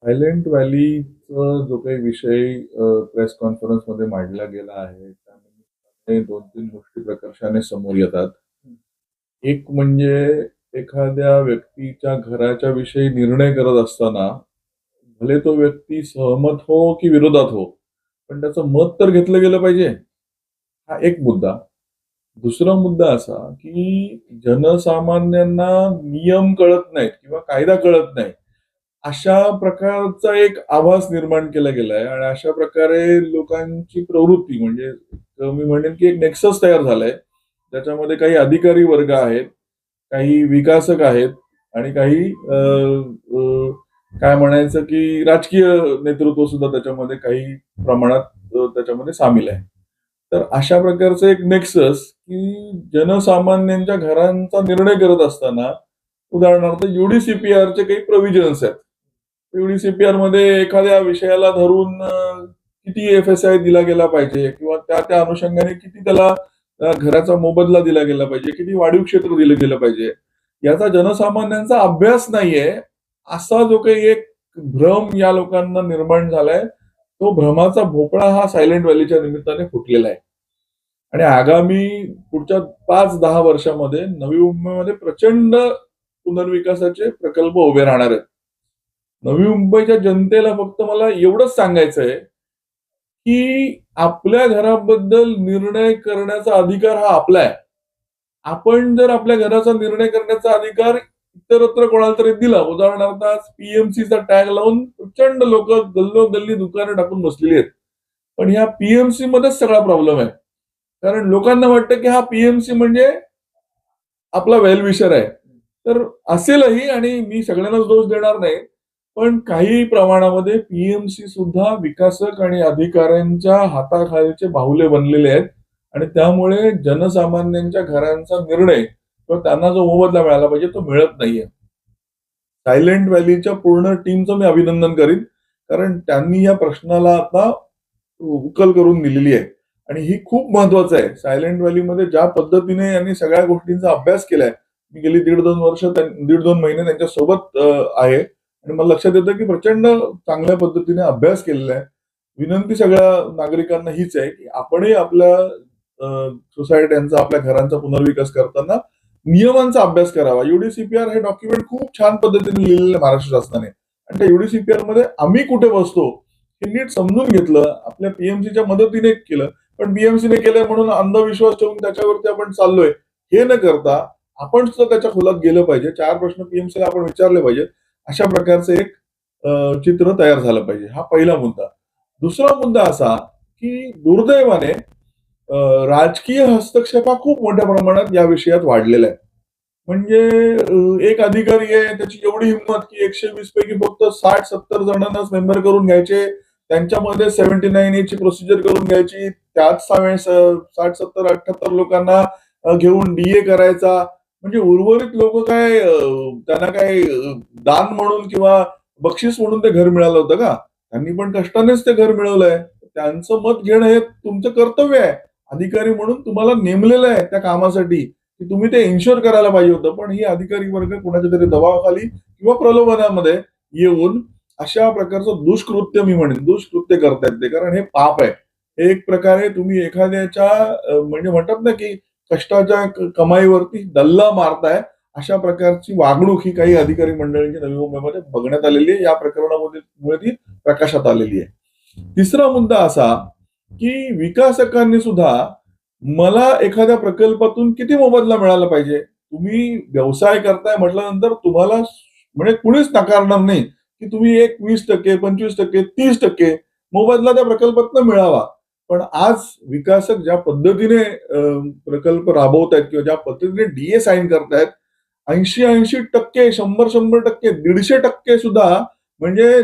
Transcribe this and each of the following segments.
Silent व्हॅलीचा जो काही विषय प्रेस कॉन्फरन्समध्ये मांडला गेला आहे, त्यानिमित्ताने 2-3 गोष्टी प्रकर्षाने समोर येतात. एक म्हणजे एखाद्या व्यक्तीच्या घराच्या विषयी निर्णय करत असताना, भले तो व्यक्ती सहमत हो की विरोधात हो, पण त्याचं मत तर घेतलं गेलं पाहिजे. हा एक मुद्दा. दुसरा मुद्दा असा, की जनसामान्यांना नियम कळत नाहीत किंवा कायदा कळत नाही. अशा प्रकारचा एक आभास निर्माण केला गेलाय आणि अशा प्रकारे लोकांची प्रवृत्ती म्हणजे मी म्हणेन की एक नेक्सस तयार झालाय. त्याच्यामध्ये काही अधिकारी वर्ग आहेत, काही विकासक आहेत आणि काही अ, काय म्हणायचं की राजकीय नेतृत्व सुद्धा त्याच्यामध्ये काही प्रमाणात त्याच्यामध्ये सामील आहे. तर अशा प्रकारचं एक नेक्सस की जनसामान्यांच्या घरांचा निर्णय करत असताना उदाहरणार्थ यू-डी-सी-पी-आरचे काही प्रोव्हिजन्स आहेत. यू-डी-सी-पी-आरमध्ये एखाद्या विषयाला धरून किती एफ-एस-आय दिला गेला पाहिजे किंवा त्या अनुषंगाने किती त्याला घराचा मोबदला दिला गेला पाहिजे, किती वाढीव क्षेत्र दिलं गेलं पाहिजे. याचा जनसामान्यांचा अभ्यास नाहीये, असा जो काही एक भ्रम या लोकांना निर्माण झालाय, तो भ्रमाचा भोपळा हा सायलेंट व्हॅलीच्या निमित्ताने फुटलेला आहे. आणि आगामी पुढच्या 5-10 वर्षामध्ये नवी मुंबईमध्ये प्रचंड पुनर्विकासाचे प्रकल्प उभे राहणार आहेत. नवी मुंबईच्या जनतेला फक्त मला एवढंच सांगायचंय, की आपल्या घराबद्दल निर्णय करण्याचा अधिकार हा आपला आहे. आपण जर आपल्या घराचा निर्णय करण्याचा अधिकार इतरत्र कोणाला तरी दिला, उदाहरणार्थ आज पी टॅग लावून प्रचंड लोकं गल्लोगल्ली दुकानं टाकून बसलेली आहेत. पण ह्या पी मध्येच सगळा प्रॉब्लेम आहे. कारण लोकांना वाटतं, की हा पी म्हणजे आपला वेल विशर आहे. तर असेलही आणि मी सगळ्यांनाच दोष देणार नाही. पण काही प्रमाणामध्ये पी सुद्धा विकासक आणि अधिकाऱ्यांच्या हाताखालचे बाहुले बनलेले आहेत आणि त्यामुळे जनसामान्यांच्या घरांचा निर्णय किंवा त्यांना जो मोबदला मिळाला पाहिजे तो मिळत नाहीये. सायलेंट व्हॅलीच्या पूर्ण टीमचं मी अभिनंदन करीन. कारण त्यांनी या प्रश्नाला आता उकल करून दिलेली आहे. आणि ही खूप महत्वाचं आहे. सायलेंट व्हॅलीमध्ये ज्या पद्धतीने यांनी सगळ्या गोष्टींचा अभ्यास केलाय. मी गेली 1.5-2 वर्ष 1.5-2 महिने त्यांच्यासोबत आहे आणि मला लक्षात येतं की प्रचंड चांगल्या पद्धतीने अभ्यास केलेला आहे. विनंती सगळ्या नागरिकांना हीच आहे की आपणही आपल्या सोसायट्यांचा, आपल्या घरांचा पुनर्विकास करताना नियमांचा अभ्यास करावा. यू-डी-सी-पी-आर हे डॉक्युमेंट खूप छान पद्धतीने लिहिलेलं आहे महाराष्ट्र शासनाने आणि त्या यू-डी-सी-पी-आर मध्ये आम्ही कुठे बसतो हे नीट समजून घेतलं, आपल्या पी मदतीने केलं. पण बीएमसीने केलंय म्हणून अंधविश्वास ठेवून त्याच्यावरती आपण चाललोय, हे न करता आपण सुद्धा त्याच्या खोलात गेलं पाहिजे. 4 प्रश्न पी आपण विचारले पाहिजेत. अशा प्रकारचं एक चित्र तयार झालं पाहिजे. हा पहिला मुद्दा. दुसरा मुद्दा असा, की दुर्दैवाने राजकीय हस्तक्षेप हा खूप मोठ्या प्रमाणात या विषयात वाढलेला आहे. म्हणजे एक अधिकारी आहे, त्याची एवढी हिंमत की 120 पैकी फक्त 60-70 जणांनाच मेंबर करून घ्यायचे. त्यांच्यामध्ये 79 ए ची प्रोसिजर करून घ्यायची. त्यात 60-70, 78 लोकांना घेऊन डी करायचा. म्हणजे उर्वरित लोकं काय त्यांना काय दान म्हणून किंवा बक्षीस म्हणून ते घर मिळालं होतं का? त्यांनी पण कष्टानेच ते घर मिळवलंय. त्यांचं मत घेणं हे तुमचं कर्तव्य आहे. अधिकारी म्हणून तुम्हाला नेमलेलं आहे त्या कामासाठी, की तुम्ही ते इन्शुअर करायला पाहिजे होतं. पण ही अधिकारी वर्ग कुणाच्या तरी दबावाखाली किंवा प्रलोभनामध्ये येऊन अशा प्रकारचं दुष्कृत्य मी म्हणेन, दुष्कृत्य करतायत ते. कारण हे पाप आहे. हे एक प्रकारे तुम्ही एखाद्याच्या म्हणजे म्हणतात ना, की कष्टाच्या कमाईवरती डल्ला मारताय. अशा प्रकारची वागणूक ही काही अधिकारी मंडळींची नवी मुंबईमध्ये बघण्यात आलेली आहे. या प्रकरणामध्ये मुळे ती प्रकाशात आलेली आहे. तिसरा मुद्दा असा, की विकासकांनी सुद्धा मला एखाद्या प्रकल्पातून किती मोबदला मिळाला पाहिजे? तुम्ही व्यवसाय करताय म्हटल्यानंतर तुम्हाला म्हणजे कुणीच नाकारणार नाही, की तुम्ही एक 20%, 25%, 30% मोबदला त्या प्रकल्पातनं मिळावा. पण आज विकासक ज्या पद्धतीने प्रकल्प राबवतायत किंवा ज्या पद्धतीने साइन करतायत, 80-80%, 100-100%, 150% सुद्धा म्हणजे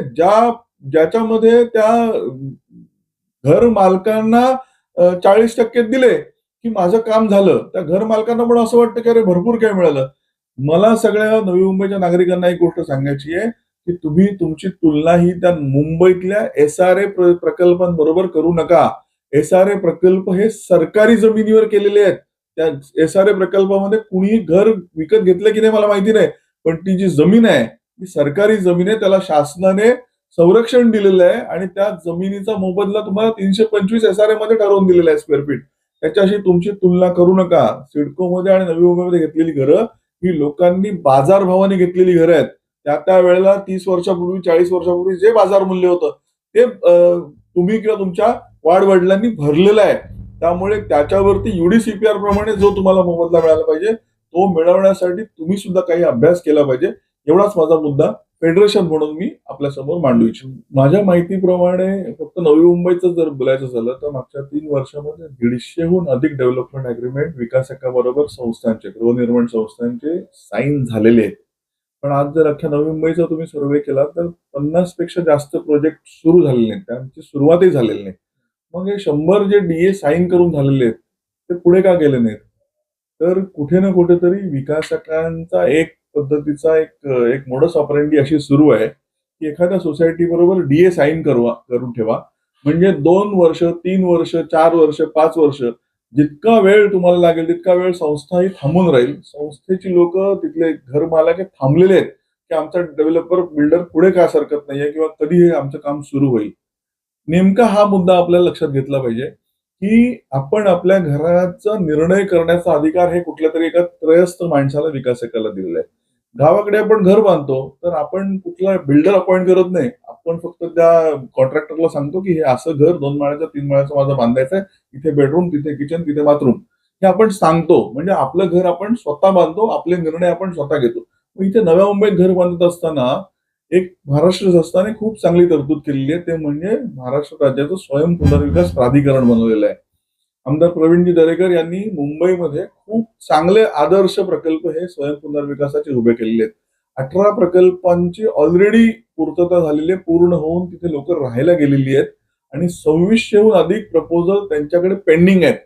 ज्याच्यामध्ये त्या घर मालकांना 40% दिले, की माझं काम झालं. त्या घर मालकांना पण असं वाटतं, की अरे भरपूर काय मिळालं. मला सगळ्या नवी मुंबईच्या नागरिकांना एक गोष्ट सांगायची आहे, की तुम्ही तुमची तुलना ही त्या मुंबईतल्या एस-आर-ए प्रकल्पांबरोबर करू नका. एस-आर-ए प्रकल्प हे सरकारी जमिनीवर केलेले आहेत. त्या एस-आर-ए प्रकल्पामध्ये कुणीही घर विकत घेतलं की नाही मला माहिती नाही. पण ती जी जमीन आहे, ती सरकारी जमीन आहे. त्याला शासनाने संरक्षण दिलेलं आहे आणि त्या जमिनीचा मोबदला तुम्हाला 325 SRA मध्ये ठरवून दिलेला आहे स्क्वेअर फीट. त्याच्याशी तुमची तुलना करू नका. सिडकोमध्ये आणि नवी मुंबईमध्ये घेतलेली घरं ही लोकांनी बाजारभावाने घेतलेली घरं आहेत. त्या वेळेला 30 वर्षापूर्वी 40 वर्षापूर्वी जे बाजार मूल्य होतं ते तुम्ही किंवा तुमच्या वाडवडिलांनी भरलेलं आहे. त्यामुळे त्याच्यावरती UDCPR प्रमाणे जो तुम्हाला मोबदला मिळाला पाहिजे तो मिळवण्यासाठी तुम्ही सुद्धा काही अभ्यास केला पाहिजे. एवढाच माझा मुद्दा फेडरेशन म्हणून मी आपल्या समोर मांडू इच्छितो. माझ्या माहितीप्रमाणे फक्त नवी मुंबईचं जर बोलायचं झालं तर मागच्या 3 वर्षामध्ये 150हून अधिक डेव्हलपमेंट अग्रीमेंट विकासकाबरोबर संस्थांचे, गृहनिर्माण संस्थांचे साईन झालेले आहेत. पण आज जर अख्ख्या नवी मुंबईचा तुम्ही सर्व्हे केला तर 50 पेक्षा जास्त प्रोजेक्ट सुरू झालेले नाहीत, त्यांची सुरुवातही झालेली नाही. मग हे 100 जे DA साईन करून झालेले आहेत ते पुढे का गेले नाहीत? तर कुठे ना कुठेतरी विकासकांचा एक पद्धतीचा एक मोडस ऑपरेंडी अशी सुरू आहे की एखाद्या सोसायटी बरोबर DA साईन करून ठेवा, म्हणजे 2 वर्ष, 3 वर्ष, 4 वर्ष, 5 वर्ष जितका वेळ तुम्हाला लागेल तितका वेळ संस्था ही थांबून राहील. संस्थेची लोक, तिथले घर मालक हे थांबलेले आहेत की आमचा डेव्हलपर बिल्डर पुढे का सरकत नाहीये किंवा कधी हे आमचं काम सुरू होईल. नेमका हा मुद्दा आपल्याला लक्षात घेतला पाहिजे की आपण आपल्या घराचा निर्णय करण्याचा अधिकार हे कुठल्या तरी एका त्रयस्थ माणसाला, विकासकाला दिलेला आहे. गावाकडे आपण घर बांधतो तर आपण कुठला बिल्डर अपॉइंट करत नाही. आपण फक्त त्या कॉन्ट्रॅक्टरला सांगतो की हे असं घर 2 माळ्याचं 3 माळ्याचं माझं बांधायचं आहे, इथे बेडरूम, तिथे किचन, तिथे बाथरूम, हे आपण सांगतो. म्हणजे आपलं घर आपण स्वतः बांधतो, आपले निर्णय आपण स्वतः घेतो. मग इथे नव्या मुंबईत घर बांधत असताना एक महाराष्ट्र शासनाने खूप चांगली तरतूद केलेली आहे, ते म्हणजे महाराष्ट्र राज्याचं स्वयं पुनर्विकास प्राधिकरण बनवलेलं आहे. आमदार प्रवीणजी दरेकर यांनी मुंबईमध्ये खूप चांगले आदर्श प्रकल्प हे स्वयं पुनर्विकासाचे उभे केलेले आहेत. 18 प्रकल्पांची ऑलरेडी पूर्तता झालेली आहे, पूर्ण होऊन तिथे लोक राहायला गेलेली आहेत आणि 2600हून अधिक प्रपोजल त्यांच्याकडे पेंडिंग आहेत.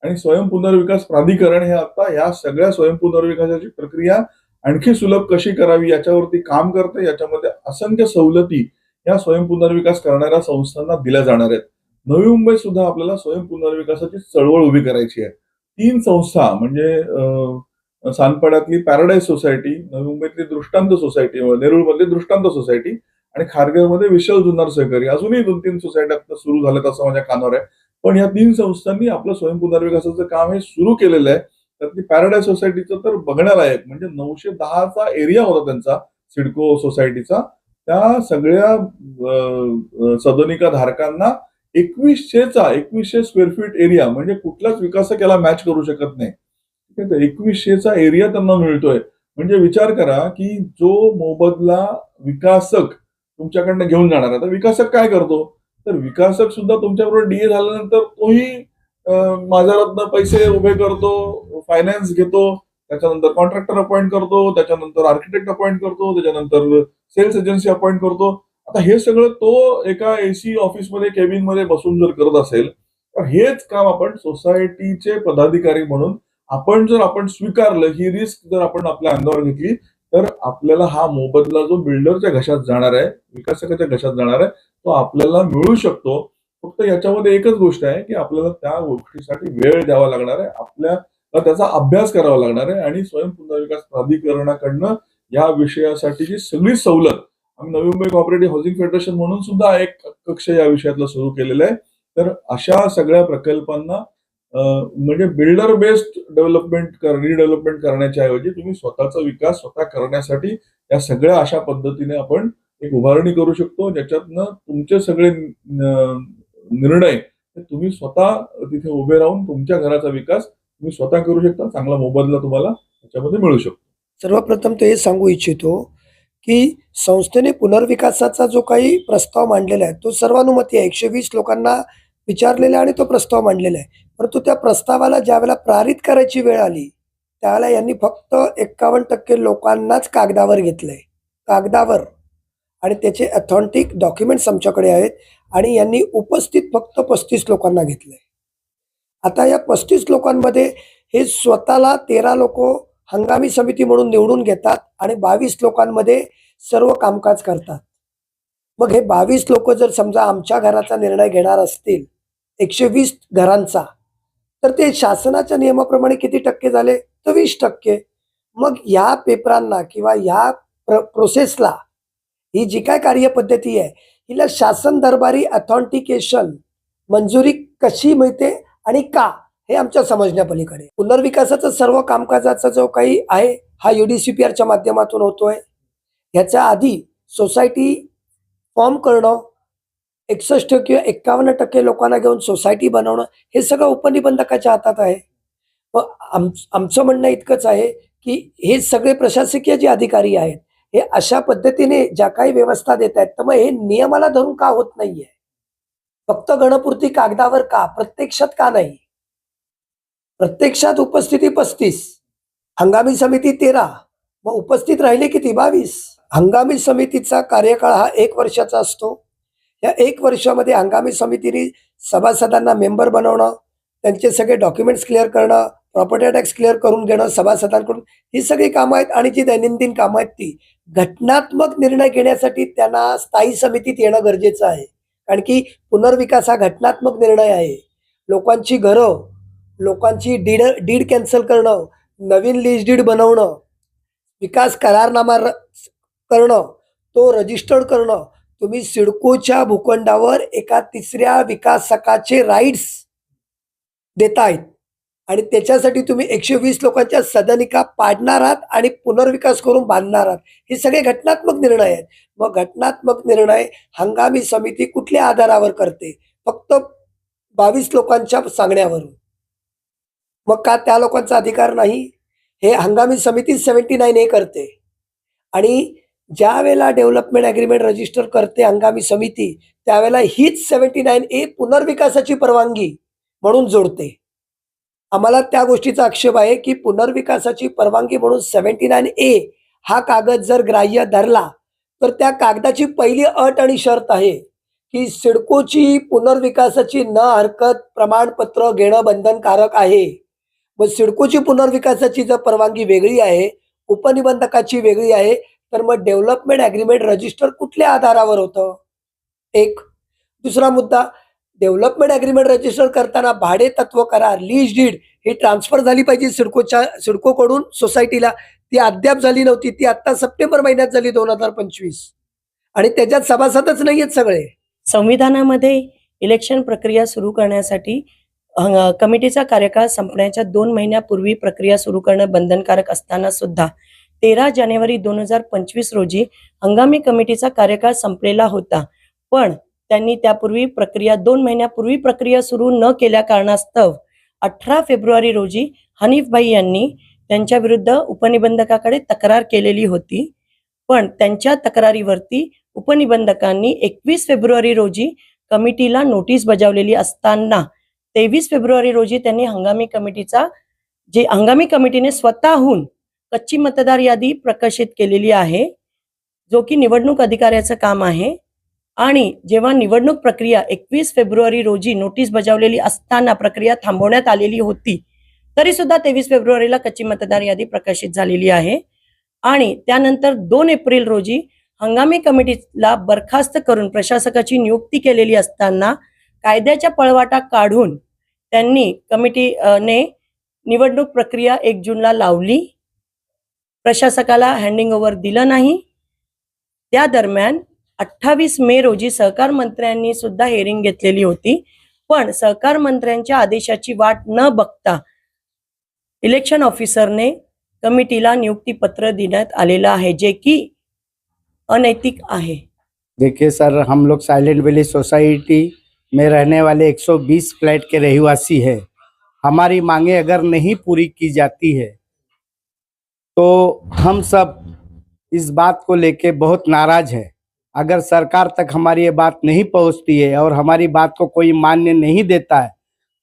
आणि स्वयं पुनर्विकास प्राधिकरण हे आता या सगळ्या स्वयं पुनर्विकासाची प्रक्रिया आणखी सुलभ कशी करावी याच्यावरती काम करते. याच्यामध्ये असंख्य सवलती या स्वयं पुनर्विकास करणाऱ्या संस्थांना दिल्या जाणार आहेत. नवी मुंबईत सुद्धा आपल्याला स्वयं पुनर्विकासाची चळवळ उभी करायची आहे. 3 संस्था म्हणजे सानपाड्यातली पॅराडाईज सोसायटी, नवी मुंबईतली दृष्टांत सोसायटी, नेरूळमधली दृष्टांत सोसायटी आणि खारघरमध्ये विशाल जुन्नर सहकारी, अजूनही 2-3 सोसायट्या सुरू झाल्यात असं माझ्या कानावर आहे. पण या 3 संस्थांनी आपलं स्वयं पुनर्विकासाचं काम हे सुरू केलेलं आहे. त्यातली पॅराडाईज सोसायटीचं तर बघण्यालायक, म्हणजे 910चा एरिया होता त्यांचा सिडको सोसायटीचा. त्या सगळ्या सदनिका धारकांना 2100 स्क्वेअर फीट एरिया, म्हणजे कुठलाच विकासक याला मॅच करू शकत नाही. 2100चा एरिया त्यांना मिळतोय. म्हणजे विचार करा की जो मोबदला विकासक तुमच्याकडनं घेऊन जाणार आहे, तर विकासक काय करतो, तर विकासक सुद्धा तुमच्याबरोबर DA झाल्यानंतर तोही बाजारातनं पैसे उभे करतो, फायनान्स घेतो, त्याच्यानंतर कॉन्ट्रॅक्टर अपॉइंट करतो, त्याच्यानंतर आर्किटेक्ट अपॉइंट करतो, त्याच्यानंतर सेल्स एजन्सी अपॉइंट करतो. आता हे सगळं तो एका AC ऑफिसमध्ये केबिन मध्ये बसून जर करत असेल तर हेच काम आपण सोसायटीचे पदाधिकारी म्हणून आपण स्वीकारलं, ही रिस्क जर आपण आपल्या अंगावर घेतली तर आपल्याला हा मोबदला जो बिल्डरच्या घशात जाणार आहे, विकासकाच्या घशात जाणार आहे, तो आपल्याला मिळू शकतो. फक्त याच्यामध्ये एकच गोष्ट आहे की आपल्याला त्या गोष्टीसाठी वेळ द्यावा लागणार आहे, आपल्याला त्याचा अभ्यास करावा लागणार आहे. आणि स्वयं पुनर्विकास प्राधिकरणाकडनं या विषयासाठीची सगळी सवलत आम्ही Navi Mumbai cooperative housing federation म्हणून सुद्धा एक कक्ष या विषयातला सुरू केलेला आहे. तर अशा सगळ्या प्रकल्पांना म्हणजे बिल्डर बेस्ड रिडेव्हलपमेंट करण्याच्या ऐवजी तुम्ही स्वतःचा विकास स्वतः करण्यासाठी या सगळ्या अशा पद्धतीने आपण एक उभारणी करू शकतो, ज्याच्यातनं तुमचे सगळे निर्णय तुम्ही स्वतः तिथे उभे राहून तुमच्या घराचा विकास तुम्ही स्वतः करू शकता. चांगला मोबदला तुम्हाला त्याच्यामध्ये मिळू शकतो. सर्वप्रथम तो हे सांगू इच्छितो की संस्थेने पुनर्विकासाचा जो काही प्रस्ताव मांडलेला आहे तो सर्वानुमती आहे. 120 लोकांना विचारलेला आहे आणि तो प्रस्ताव मांडलेला आहे. परंतु त्या प्रस्तावाला ज्यावेळेला पारित करायची वेळ आली त्यावेळेला यांनी फक्त 51% लोकांनाच कागदावर घेतलंय, कागदावर. आणि त्याचे ऑथेंटिक डॉक्युमेंट्स आमच्याकडे आहेत आणि यांनी उपस्थित फक्त 35 लोकांना घेतलंय. आता या 35 लोकांमध्ये हे स्वतःला 13 लोक हंगामी समिती म्हणून निवडून घेतात आणि 22 लोकांमध्ये सर्व कामकाज करतात. मग हे 22 लोक जर समजा आमच्या घराचा निर्णय घेणार असतील 120 घरांचा, तर ते शासनाच्या नियमाप्रमाणे किती टक्के झाले, तर 20%. मग या पेपरांना किंवा या प्रोसेसला ही जी काय कार्यपद्धती आहे हिला शासन दरबारी अथॉन्टिकेशन मंजुरी कशी मिळते आणि का, हे आमच्या समजण्यापलीकडे. पुनर्विकासाचं सर्व कामकाजाचा जो काही आहे हा UDCPRच्या माध्यमातून होतोय. ह्याच्या आधी सोसायटी फॉर्म करणं, 61 किंवा 51% लोकांना घेऊन सोसायटी बनवणं, हे सगळं उपनिबंधकाच्या हातात आहे. मग आमचं म्हणणं इतकंच आहे की हे सगळे प्रशासकीय जे अधिकारी आहेत हे अशा पद्धतीने ज्या काही व्यवस्था देत आहेत, तर मग हे नियमाला धरून का होत नाहीये? फक्त गणपुरती कागदावर का, प्रत्यक्षात का नाही? प्रत्यक्षात उपस्थिती 35, हंगामी समिती 13, मग उपस्थित राहिले किती? 22. हंगामी समितीचा कार्यकाळ हा 1 वर्षाचा असतो. या 1 वर्षामध्ये हंगामी समितीने सभासदांना मेंबर बनवणं, त्यांचे सगळे डॉक्युमेंट्स क्लिअर करणं, प्रॉपर्टी टॅक्स क्लिअर करून घेणं सभासदांकडून, ही सगळी कामं आहेत. आणि जी दैनंदिन कामं आहेत ती घटनात्मक निर्णय घेण्यासाठी त्यांना स्थायी समितीत येणं गरजेचं आहे. कारण की पुनर्विकास हा घटनात्मक निर्णय आहे. लोकांची घरं, लोकांची डीड कॅन्सल करणं, नवीन लीज डीड बनवणं, विकास करारनामा करणं, तो रजिस्टर्ड करणं. तुम्ही सिडकोच्या भूखंडावर एका 3ऱ्या विकासकाचे राईट्स देतायत आणि त्याच्यासाठी तुम्ही 120 लोकांच्या सदनिका पाडणार आहात आणि पुनर्विकास करून बांधणार आहात. हे सगळे घटनात्मक निर्णय आहेत. मग घटनात्मक निर्णय हंगामी समिती कुठल्या आधारावर करते? फक्त 22 लोकांच्या सांगण्यावरून. मग का त्या लोकांचा अधिकार नाही? हे हंगामी समिती 79A करते. आणि ज्या वेळेला डेव्हलपमेंट ॲग्रीमेंट रजिस्टर करते हंगामी समिती, त्यावेळेला हीच 79A पुनर्विकासाची परवानगी म्हणून जोडते. आम्हाला त्या गोष्टीचा आक्षेप आहे की पुनर्विकासाची परवानगी म्हणून 79A हा कागद जर ग्राह्य धरला तर त्या कागदाची पहिली अट आणि शर्त आहे की सिडकोची पुनर्विकासाची न हरकत प्रमाणपत्र घेणं बंधनकारक आहे. मग सिडकोची पुनर्विकासाची जर परवानगी वेगळी आहे, उपनिबंधकाची वेगळी आहे, तर मग डेव्हलपमेंट ॲग्रीमेंट रजिस्टर कुठल्या आधारावर होतं? एक. दुसरा मुद्दा, डेव्हलपमेंट ॲग्रीमेंट रजिस्टर करताना भाडे तत्व करार, लीज डीड ही ट्रान्सफर झाली पाहिजे सिडकोकडून सोसायटीला. ती अद्याप झाली नव्हती. ती आता सप्टेंबर महिन्यात झाली 2025. आणि त्याच्यात सभासदच नाही आहेत सगळे. संविधानामध्ये इलेक्शन प्रक्रिया सुरू करण्यासाठी कमिटीचा कार्यकाळ संपण्याच्या 2 महिन्यापूर्वी प्रक्रिया सुरू करणं बंधनकारक असताना सुद्धा 13 जानेवारी 2025 रोजी हंगामी कमिटीचा कार्यकाळ संपलेला होता. पण त्यांनी त्यापूर्वी 2 महिन्यापूर्वी प्रक्रिया सुरू न केल्या कारणास्तव 18 फेब्रुवारी रोजी हनीफभाई यांनी त्यांच्या विरुद्ध उपनिबंधकाकडे तक्रार केलेली होती. पण त्यांच्या तक्रारीवरती उपनिबंधकांनी 21 फेब्रुवारी रोजी कमिटीला नोटीस बजावलेली असताना 23 फेब्रुवारी रोजी त्यांनी हंगामी कमिटीने स्वतःहून कच्ची मतदार यादी प्रकाशित केलेली आहे, जो की निवडणूक अधिकाऱ्याचं काम आहे. आणि जेव्हा निवडणूक प्रक्रिया 21 फेब्रुवारी रोजी नोटीस बजावलेली असताना प्रक्रिया थांबवण्यात आलेली होती, तरी सुद्धा 23 फेब्रुवारीला कच्ची मतदार यादी प्रकाशित झालेली आहे. आणि त्यानंतर 2 एप्रिल रोजी हंगामी कमिटीला बरखास्त करून प्रशासकाची नियुक्ती केलेली असताना कायद्याच्या पळवाटा काढून त्यांनी कमिटीने निवडणूक प्रक्रिया 1 जूनला लावली. प्रशासकाला हँडिंग ओव्हर दिलं नाही. त्या दरम्यान 28 मे रोजी सहकार मंत्र्यांनी सुद्धा हेअरिंग घेतलेली होती. पण सहकार मंत्र्यांच्या आदेशाची वाट न बघता इलेक्शन ऑफिसरने कमिटीला नियुक्तीपत्र देण्यात आलेलं आहे, जे की अनैतिक आहे. देखिए सर, हम लोग साइलेंट वैली सोसाइटी में रहने वाले 120 फ्लैट के रहवासी हैं. हमारी मांगे अगर नहीं पूरी की जाती है तो हम सब इस बात को लेके बहुत नाराज है. अगर सरकार तक हमारी ये बात नहीं पहुंचती है और हमारी बात को कोई मान्य नहीं देता है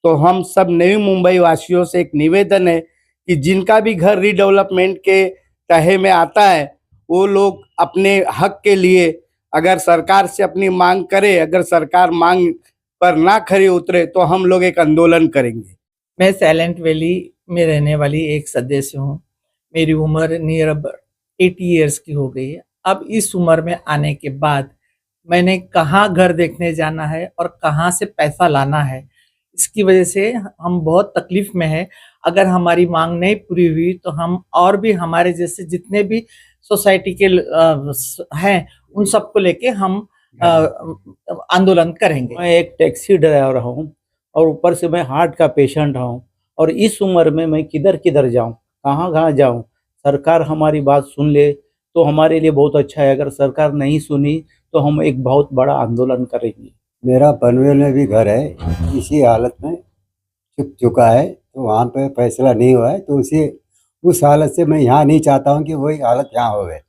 तो हम सब नई मुंबई वासियों से एक निवेदन है कि जिनका भी घर रीडेवलपमेंट के तहे में आता है वो लोग अपने हक के लिए अगर सरकार से अपनी मांग करे, अगर सरकार मांग पर ना खरी उतरे तो हम लोग एक आंदोलन करेंगे. मैं साइलेंट वैली में रहने वाली एक सदस्य हूँ. मेरी उम्र नियर अब 80 ईयर्स की हो गई है. अब इस उम्र में आने के बाद मैंने कहाँ घर देखने जाना है और कहाँ से पैसा लाना है, इसकी वजह से हम बहुत तकलीफ में है. अगर हमारी मांग नहीं पूरी हुई तो हम और भी हमारे जैसे जितने भी सोसाइटी के हैं उन सबको लेके हम आंदोलन करेंगे। मैं एक टैक्सी ड्राइवर हूँ और ऊपर से मैं हार्ट का पेशेंट हूँ और इस उम्र में मैं किधर किधर जाऊँ, कहाँ कहाँ जाऊँ। सरकार हमारी बात सुन ले तो हमारे लिए बहुत अच्छा है, अगर सरकार नहीं सुनी तो हम एक बहुत बड़ा आंदोलन करेंगे। मेरा पनवेल में भी घर है, इसी हालत में चुक चुका है, तो वहाँ पे फैसला नहीं हुआ है, तो उस हालत से मैं यहाँ नहीं चाहता हूँ कि वही हालत यहाँ हो गए।